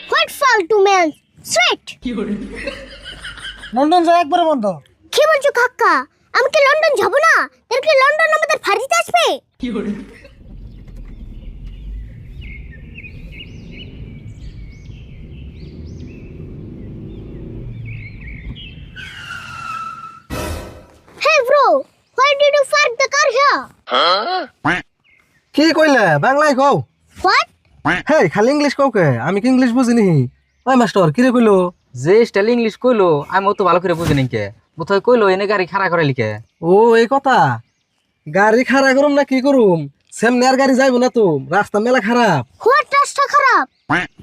What ফালতু man straight London যায় একবারে বন্ধ। কি বলছো কাকা? আমি কি লন্ডন যাব না? তাহলে কি লন্ডন আমাদের ফাঁড়িতে আসবে? Hey bro, why did you park the car here? কি কইলে বাংলায় কও? What? হে খালি ইংলিশ কও কে? আমি কি ইংলিশ বুঝিনি। ওই মাস্টার কি রে কইলো? যে স্টাইল ইংলিশ কইলো আমি অত ভালো করে বুঝি নাকি বোধহয় কইলো এনে গাড়ি খাড়া করে লিখে। ও এই কথা। গাড়ি খাড়া করুম না কি করুম? সামনে আর গাড়ি যাইবো না তো, রাস্তা মেলা খারাপ। What রাস্তা খারাপ?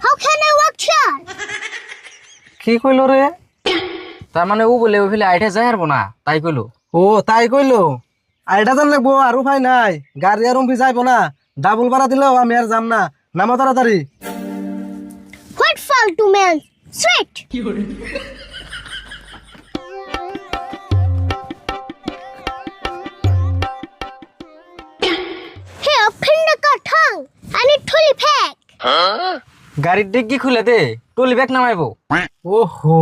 How can I walk here? কি কইলো রে? তার মানে ও বলে ওই ফেলে আইঠে যায় হারবো না তাই কইলো। ও তাই কইলো। আইডা জান লাগবো আর উপায় নাই। গাড়ি আর উম্পি যাইবো না। ডাবল ভাড়া দিলেও আমি আর যাম না। নামো তাড়াতাড়ি। What ফালতু man straight Hey, open the car tongue. I need trolley pack. গাড়ির ডিগ্গি খুলে দে টলি ব্যাগ নামাইবো। ওহো।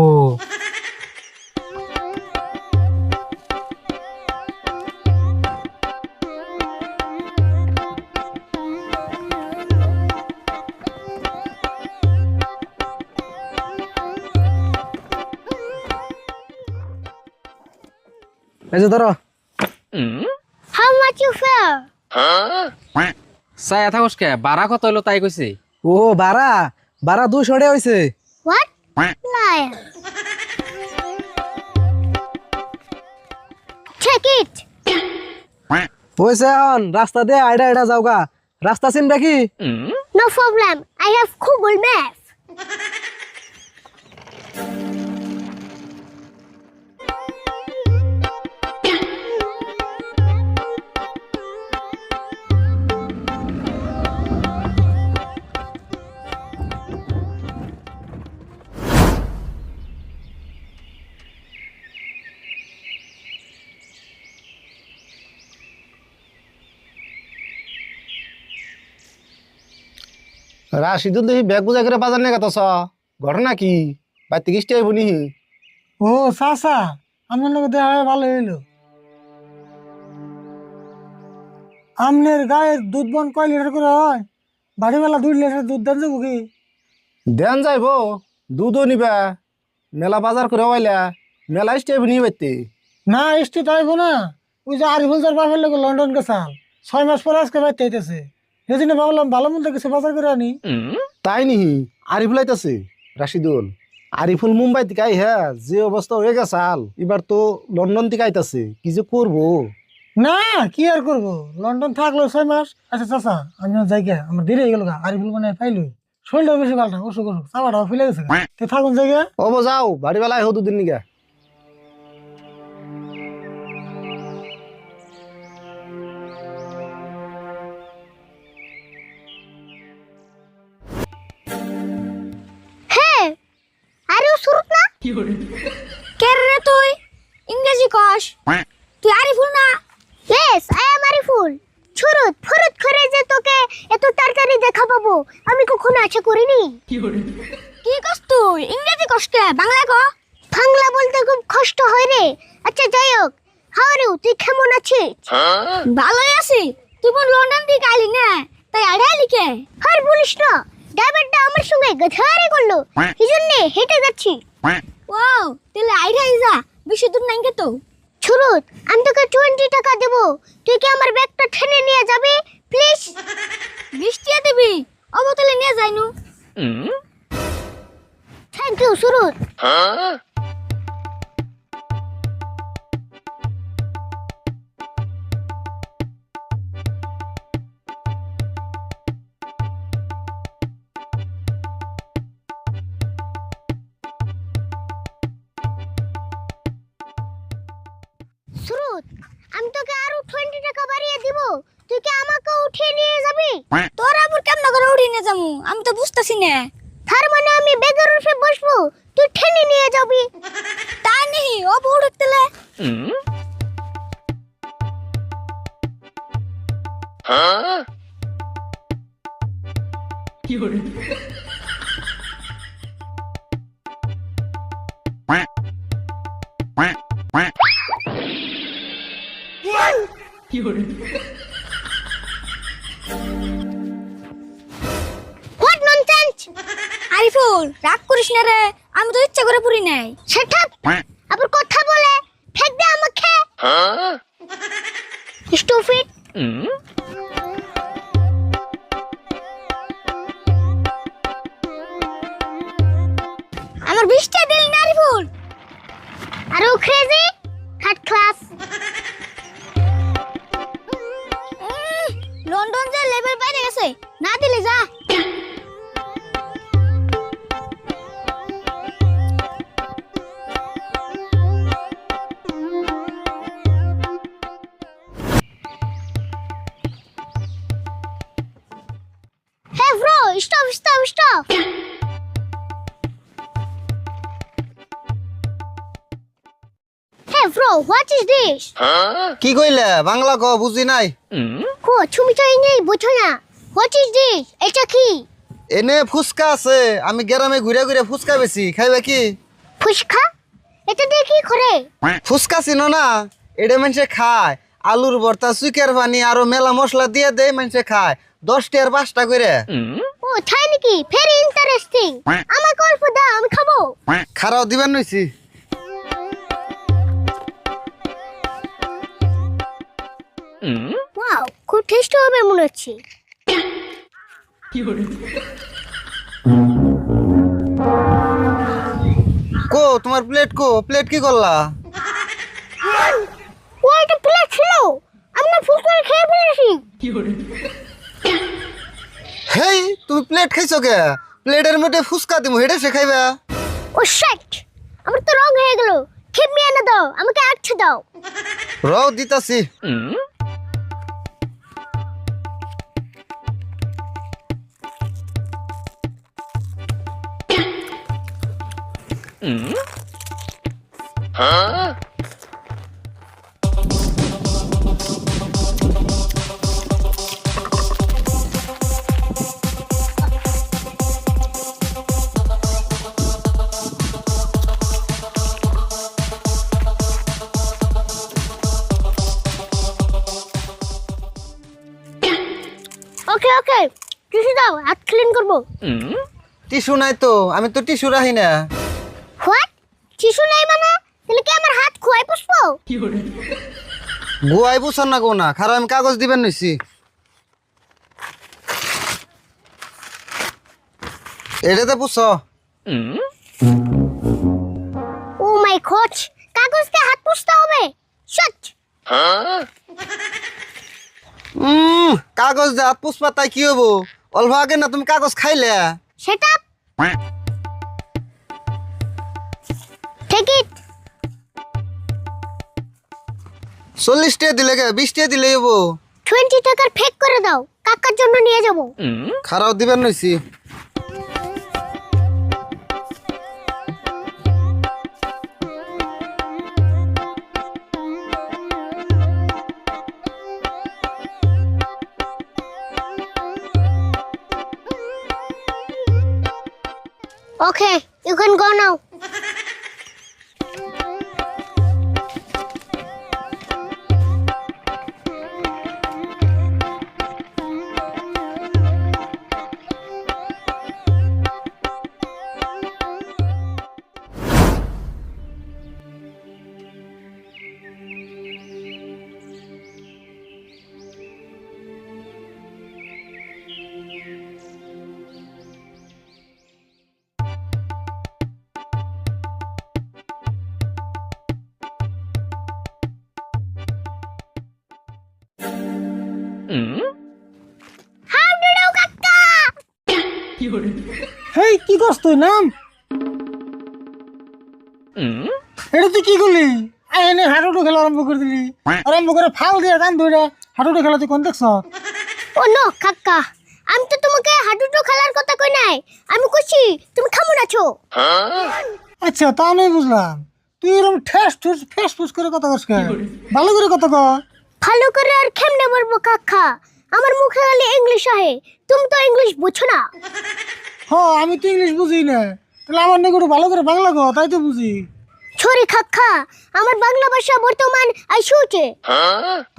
এই যে ধরো। How much you fare? চাই থাকস কে বাড়া কত হইলো তাই কইছে। ও বারা বারা 200 টাকা হইছে। What? Liar. Take it. হইছে অন রাস্তা দে আইডা আইডা যাওগা। রাস্তা চিনবে কি? No problem. I have Google Maps. Rashidul দেখি ব্যাগ বুঝা করে বাজার নিয়ে গেছ ঘটনা কি বাড়িতে গিয়ে আইব নি? ও চাচা আমার লগে দেখা হয়ে ভালো হইলো। আমনের গায়ের দুধ বন কয় লিটার করে হয়? বাড়িওয়ালা 2 লিটার দুধ দেন যাবো কি? দেন যাইব দুধও নিবা মেলা বাজার করে হইলা মেলা স্টেপ নিয়ে বাইতে। না স্টেট আইবো না। ওই যে আরিফুল যার বাপের লোক লন্ডন গেছাল 6 মাস পরে আজকে বাইতে আইতেছে। সেদিনে ভাবলাম ভালো মন্দ কিছু বাজার করে আনি। তাই নিহি আরিফুল আইতাছে রাশিদুল। আরিফুল মুম্বাই থেকে আই হ্যাঁ যে অবস্থা হয়ে গেছাল এবার তো লন্ডন থেকে আইতাছে কি যে করবো। না কি আর করবো, লন্ডন থাকলো 6 মাস। আচ্ছা চাচা আমি জায়গা আমার দেরি হয়ে গেল। আরিফুল মানে পাইলই শরীরটাও বেশি ভালো না, অসুখ অসুখ চাপাটাও ফেলে গেছে। তো থাকুন জায়গা। অব যাও বাড়ি বেলায় হো দুদিন নিগা। Hey, are you surut na? Ker re তুই ইংরেজি কস? তুই আরিফুল না? Yes, I am Ariful. ছুরুত ফুরুত করে যে তোকে এত তাড়াতাড়ি দেখা পাবো আমি কখনো আশা করিনি। কি কস তুই? ইংরেজি কস কে? বাংলা ক। বাংলা বলতে খুব কষ্ট হয় রে। আচ্ছা যাই হোক, হাউ আর ইউ? তুই কেমন আছিস? ভালোই আছি। তুই কোন লন্ডন থেকে আইলি না, তাই আড়াই লিখে আর বলিস না। ড্রাইভারটা আমার সঙ্গে গধারে করলো, এই জন্য হেঁটে যাচ্ছি। ওয়াও, তাহলে আইড়াই যা, বেশি দূর নাই তো। ছুরুত, আমি তোকে 20 টাকা দেবো, তুই কি আমার ব্যাগটা ঠেনে নিয়ে যাবি প্লিজ? 20 টাকা দিবি? অবতলে নিয়ে যাইনু। Thank you সুরুত। সুরুত, আমি তোকে আরো 20 টাকা বাড়িয়ে দিব, তুই কি আমাকে উঠিয়ে নিয়ে যাবি? তোর আবার কেমন করে উঠিয়ে নিয়ে যাবো আমি তো বুঝতাছি না। তার মানে আমি বেগের উপরে বসবো, তুই ঠেনে নিয়ে যাবি? তাই নেই, ও বড় তেলে। What nonsense! আরিফুল রাগ করিস না রে, আমি তো ইচ্ছা করে পুরি নাই। সেটা আবার কথা বলে ফেক দে আমাকে। স্টুপিড! আমার 20টা দিল না আরিফুল। আর ও ক্রেজি থার্ড ক্লাস। লন্ডন যে লেভেল বাইরে গেছে, না দিলে যা। Hey bro, stop. Hey bro, what is this? কি কইলে বাংলা ক বুঝি নাই। কো তুমি তো ইংলিশ বুঝো না। What is this? এটা কি? এনে ফুচকা আছে, আমি গ্রামে ঘুরে ঘুরে ফুচকা বেশি, খাইবে কি? ফুচকা? এটা দিয়ে কি করে? ফুচকা চিনো না? এটা মানুষে খায়, আলুর ভর্তা, চুকের পানি আরো মেলা মশলা দিয়ে দেয়, মানুষে খায় 10 টাকার 5টা করে। ও তাই নাকি? Very interesting. আমাকে অল্প দাও, আমি খাবো। খারাও দিবেন নইছি। ওয়াও, খুব টেস্টি হবে মনে হচ্ছে। কো তোমার প্লেট কো? প্লেট কি করলা? ও একটা প্লেট ছিল, আমি না ফুচকা খেয়ে ফেলেছি। হেই তুমি প্লেট খাইছো কে? প্লেটের মধ্যে ফুচকা দিমু, হেডে সে খাইবা। ও শিট, আমার তো রং হয়ে গেল। খেপমি এনে দাও, আমাকে আচ্ছা দাও। রও দিতাছি। ওকে টিস্যু দাও, হাত ক্লিন করবো। টিস্যু নাই তো, আমি তো টিস্যু রাখি না। হোয়াট? টিস্যু নাই মানে? তাহলে কি আমার হাত খোয়াই পুষবো? গুয়াই বুঝান না কো না, খারাপ আমি কাগজ দিবেন নইছি। এটাতে পুছ। ও মাই গড, কাগজ দিয়ে হাত পুষতে হবে? শিট! কাগজ দিয়ে হাত পুষবা তাই কি হবো? অল্প আগে না তুমি কাগজ খাইলে। Set up. Take it. 40 টাকা দিলে কে? 20 টাকা দিলে হবো। 20 টাকার ফেক করে দাও, কাকার জন্য নিয়ে যাব। খারাপ দিবেন নইছি। Okay, you can go now. How did you কাকা? হেই কি করছ তুই? নাম এটা তুই কি করলি? এনে হাঁটুটু খেলা আরম্ভ করে দিলি, আরম্ভ করে ফাল দিয়ে টান ধরে হাঁটুটু খেলা তুই কোন দেখছ? ও নো কাকা, আমি তো তোমাকে হাডুডু খেলার কথা কই নাই, আমি কইছি তুমি কেমন আছো। আচ্ছা তা নয় বুঝলাম, তুই এরকম ফেস ফুস করে কথা কস কেন? ভালো করে কথা ক। ভালো করে আর কেমনে বলবো কাকা, আমার মুখে খালি ইংলিশ আহে, তুমি তো ইংলিশ বুঝো না। হ্যাঁ আমি তো ইংলিশ বুঝি না, তাহলে আমার নাকি একটু ভালো করে বাংলা কও, তাই তো বুঝি। ছড়ি খাক্কা, আমার বাংলা ভাষা বর্তমান আইসুছে।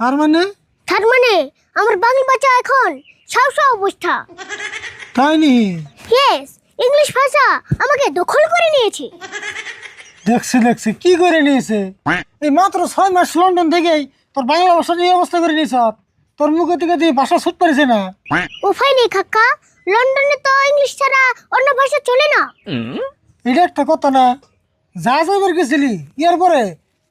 তার মানে? তার মানে আমার বাংলা ভাষা এখন সাউসা অবস্থা। তাই নি? ইয়েস, ইংলিশ ভাষা আমাকে দখল করে নিয়েছে। দেখছি দেখছি, কি করে নিয়েছে? এই মাত্র 6 মাস লন্ডন থেকেই তোর বাংলা ভাষার এই অবস্থা করে নিয়েছ। তোর মুখে থেকে তুই ভাষা ছুট পারিছে না। উপায় নেই কাকা, লন্ডনে তো ইংলিশ ছাড়া অন্য ভাষা চলে না। এটা একটা কথা না, যা যাইবার গেছিলি ইয়ার পরে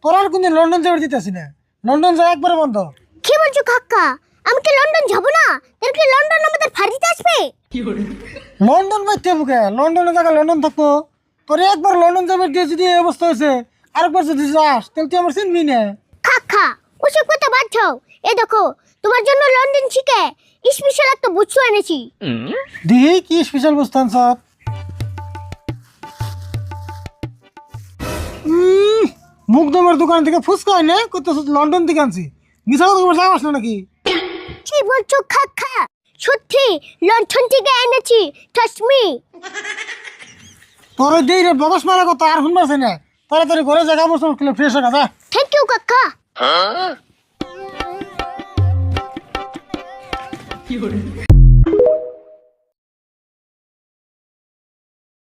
তোর আর কোনদিন লন্ডন যাবার দিতেছি না। লন্ডন যা একবারে বন্ধ। কি বলছো কাকা? আমি কি লন্ডন যাব না? এর কি লন্ডন আমাদের ফাড়িতে আসবে? লন্ডন বাইতে বুকে, লন্ডনের জায়গা লন্ডন থাকবো। তোর একবার লন্ডন যাবার দিয়ে যদি এই অবস্থা হয়েছে, আরেকবার যদি যাস তাহলে তুই আমার চিনবি না। কাকা ওসব কথা বাদ দাও। এ দেখো, তোমার জন্য লন্ডন শিখে স্পেশাল একটা বস্তু এনেছি। দিহি কি স্পেশাল বুঝতাম সব। মুখদমের দোকান থেকে ফুচকা হয় না, কত লন্ডন থেকে আনছি। মিশা কথা বলতে যাওয়াস না নাকি? কি বলছো কাকা? সত্যি লন্ডন থেকে এনেছি, ট্রাস্ট মি। তোর দেই রে বদস মারা কথা আর শুনবাছে না। তাড়াতাড়ি ঘরে জায়গা বসে ফ্রেশ হয়ে যা। থ্যাংক ইউ কাকা।